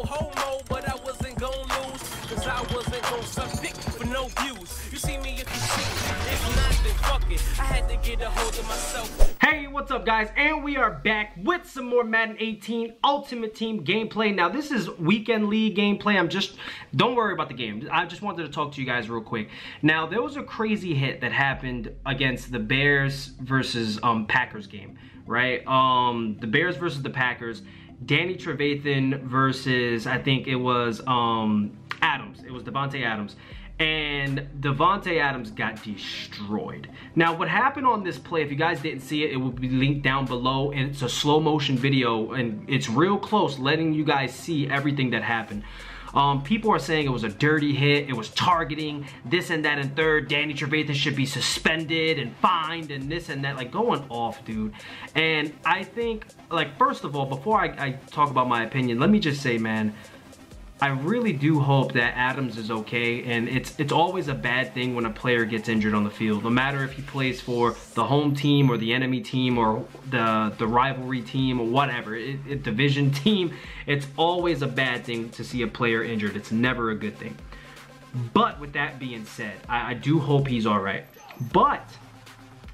homo, but I wasn't gon' lose, cause I wasn't gon' suck dick for no views. You see me if you see me, if not, then fuck it. I had to get a hold of myself. Hey, what's up guys? And we are back with some more Madden 18 Ultimate Team gameplay. Now this is weekend league gameplay. Don't worry about the game. I just wanted to talk to you guys real quick. Now there was a crazy hit that happened against the Bears versus Packers game, right? The Bears versus the Packers. Danny Trevathan versus, I think it was Adams. It was Devante Adams. And Devante Adams got destroyed. Now what happened on this play, if you guys didn't see it, it will be linked down below, and it's a slow motion video and it's real close, letting you guys see everything that happened. People are saying it was a dirty hit, it was targeting, this and that and third, Danny Trevathan should be suspended and fined and this and that, like going off, dude. And I think, like, first of all, before I talk about my opinion, let me just say, man, I really do hope that Adams is okay, and it's always a bad thing when a player gets injured on the field, no matter if he plays for the home team or the enemy team or the rivalry team or whatever, division team. It's always a bad thing to see a player injured. It's never a good thing. But with that being said, I do hope he's all right. But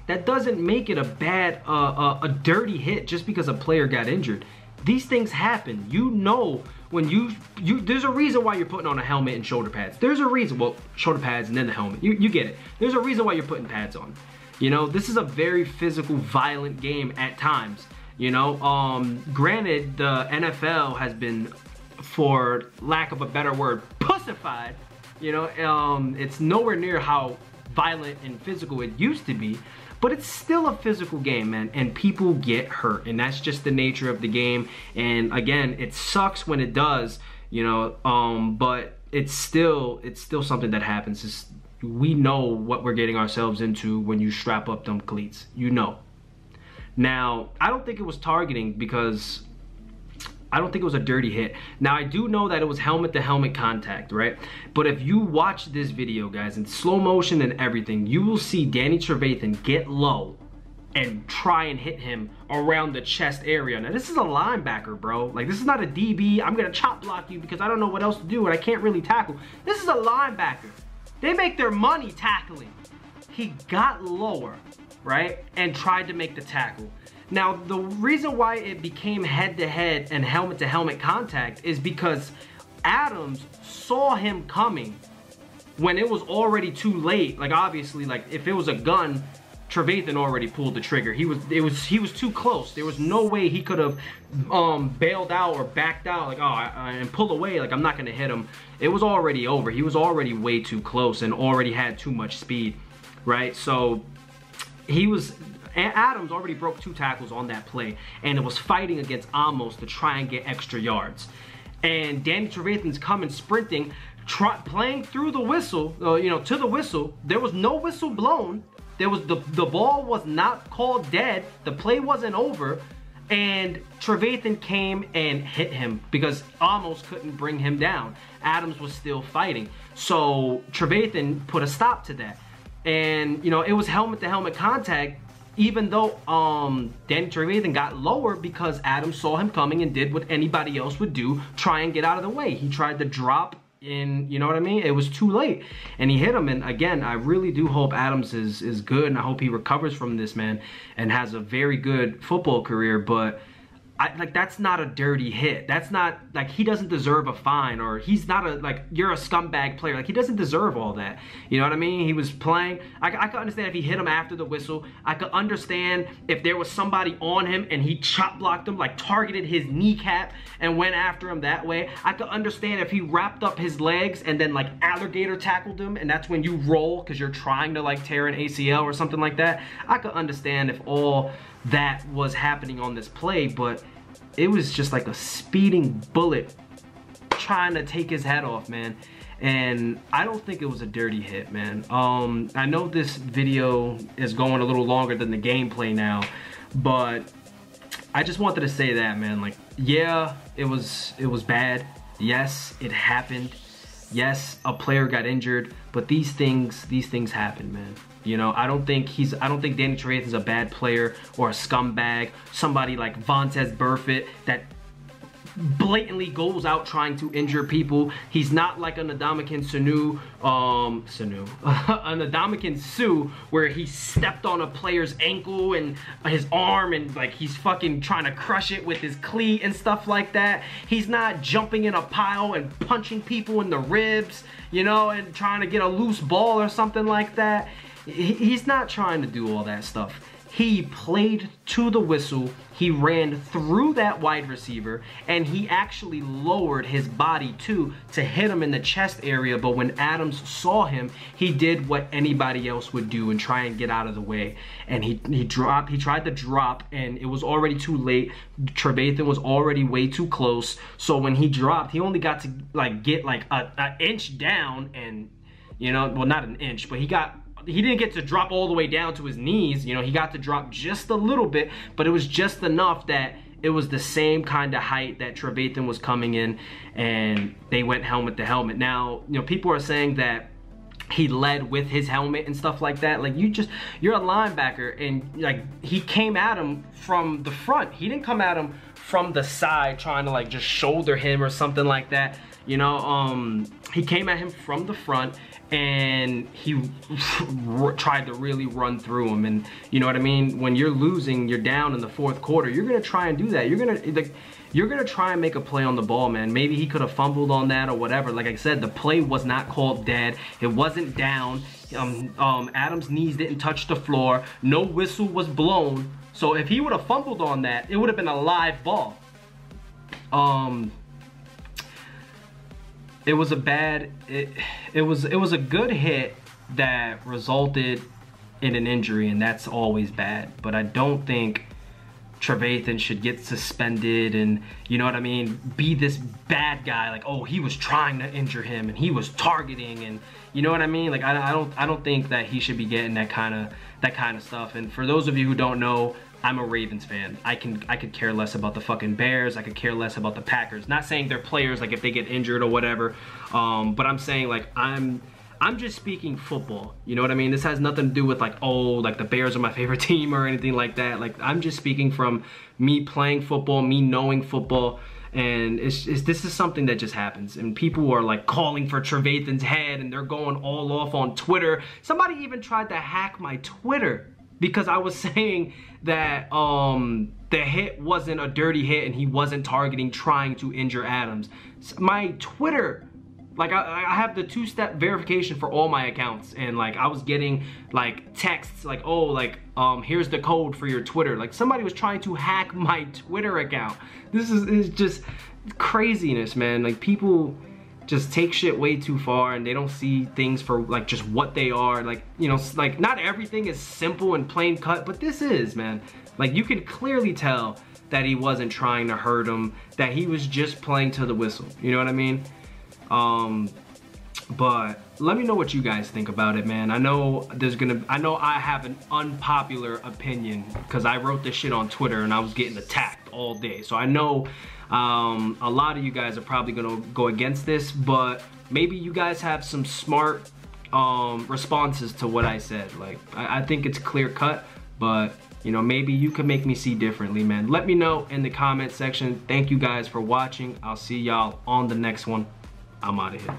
that doesn't make it a bad, a dirty hit just because a player got injured. These things happen. You know, when there's a reason why you're putting on a helmet and shoulder pads. There's a reason, well, shoulder pads and then the helmet. You get it. There's a reason why you're putting pads on. You know, this is a very physical, violent game at times. You know, granted, the NFL has been, for lack of a better word, pussified. You know, it's nowhere near how violent and physical it used to be. But it's still a physical game, man, and people get hurt, and that's just the nature of the game. And again, it sucks when it does, you know, but it's still something that happens. We know what we're getting ourselves into when you strap up them cleats, you know. Now, I don't think it was targeting because I don't think it was a dirty hit. Now, I do know that it was helmet-to-helmet contact, right? But if you watch this video, guys, in slow motion and everything, you will see Danny Trevathan get low and try and hit him around the chest area. Now, this is a linebacker, bro. Like, this is not a DB. I'm going to chop block you because I don't know what else to do and I can't really tackle. This is a linebacker. They make their money tackling. He got lower, right, and tried to make the tackle. Now, the reason why it became head-to-head and helmet-to-helmet contact is because Adams saw him coming when it was already too late. Like, obviously, like, if it was a gun, Trevathan already pulled the trigger. He was too close. There was no way he could have bailed out or backed out, like, and pull away, like, I'm not gonna hit him. It was already over. He was already way too close and already had too much speed, right? So Adams already broke 2 tackles on that play, and it was fighting against Amos to try and get extra yards. And Danny Trevathan's coming sprinting, playing through the whistle, you know, to the whistle. There was no whistle blown. The ball was not called dead. The play wasn't over, and Trevathan came and hit him because Amos couldn't bring him down. Adams was still fighting, so Trevathan put a stop to that. And you know, it was helmet-to-helmet contact, even though Danny Trevathan got lower because Adams saw him coming and did what anybody else would do, try and get out of the way. He tried to drop in, you know what I mean? It was too late, and he hit him. And again, I really do hope Adams is good, and I hope he recovers from this, man, and has a very good football career. But like, that's not a dirty hit. That's not, like, he doesn't deserve a fine, or he's not a, like, you're a scumbag player. Like, he doesn't deserve all that. You know what I mean? He was playing. I could understand if he hit him after the whistle. I could understand if there was somebody on him and he chop blocked him, like targeted his kneecap and went after him that way. I could understand if he wrapped up his legs and then, like, alligator tackled him, and that's when you roll because you're trying to, like, tear an ACL or something like that. I could understand if all that was happening on this play, but it was just like a speeding bullet trying to take his head off, man. And I don't think it was a dirty hit, man. I know this video is going a little longer than the gameplay now, but I just wanted to say that, man. Like, yeah, it was bad. Yes, it happened. Yes, a player got injured, but these things happen, man. You know, I don't think Danny Trevathan's a bad player or a scumbag. Somebody like Vontaze Burfict that blatantly goes out trying to injure people. He's not like an Ndamukong Suh, where he stepped on a player's ankle and his arm and like he's fucking trying to crush it with his cleat and stuff like that. He's not jumping in a pile and punching people in the ribs, you know, and trying to get a loose ball or something like that. He's not trying to do all that stuff. He played to the whistle, he ran through that wide receiver, and he actually lowered his body too to hit him in the chest area. But when Adams saw him, he did what anybody else would do and try and get out of the way. And he tried to drop, and it was already too late. Trevathan was already way too close. So when he dropped, he only got to like get like an inch down, and you know, well, not an inch, but he didn't get to drop all the way down to his knees. You know, he got to drop just a little bit, but it was just enough that it was the same kind of height that Trevathan was coming in, and they went helmet to helmet. Now, you know, people are saying that he led with his helmet and stuff like that. Like, you're a linebacker, and like, he came at him from the front. He didn't come at him from the side trying to like just shoulder him or something like that. You know, he came at him from the front, and he tried to really run through him. And you know what I mean? When you're losing, you're down in the fourth quarter, you're gonna try and do that. You're gonna try and make a play on the ball, man. Maybe he could have fumbled on that or whatever. Like I said, the play was not called dead. It wasn't down. Adams' knees didn't touch the floor. No whistle was blown. So if he would have fumbled on that, it would have been a live ball. It was a bad, it was a good hit that resulted in an injury, and that's always bad. But I don't think Trevathan should get suspended and, you know what I mean, be this bad guy, like, oh, he was trying to injure him and he was targeting, and you know what I mean? Like, I don't think that he should be getting that kind of stuff. And for those of you who don't know, I'm a Ravens fan. I could care less about the fucking Bears. I could care less about the Packers. Not saying they're players, like if they get injured or whatever. But I'm saying, like, I'm just speaking football. You know what I mean? This has nothing to do with like, oh, like the Bears are my favorite team or anything like that. Like, I'm just speaking from me playing football, me knowing football. And this is something that just happens, and people are like calling for Trevathan's head, and they're going all off on Twitter. Somebody even tried to hack my Twitter because I was saying that the hit wasn't a dirty hit and he wasn't targeting, trying to injure Adams. My Twitter, like, I have the two-step verification for all my accounts, and like I was getting like texts like, oh, like here's the code for your Twitter. Like, somebody was trying to hack my Twitter account. This is just craziness, man. Like, people just take shit way too far, and they don't see things for like just what they are. Like, you know, like, not everything is simple and plain cut, but this is, man. Like, you can clearly tell that he wasn't trying to hurt him, that he was just playing to the whistle. You know what I mean? But let me know what you guys think about it, man. I know I have an unpopular opinion because I wrote this shit on Twitter and I was getting attacked all day. So I know a lot of you guys are probably gonna go against this, but maybe you guys have some smart responses to what I said. Like, I think it's clear cut, but you know, maybe you can make me see differently, man. Let me know in the comment section. Thank you guys for watching. I'll see y'all on the next one. I'm out of here.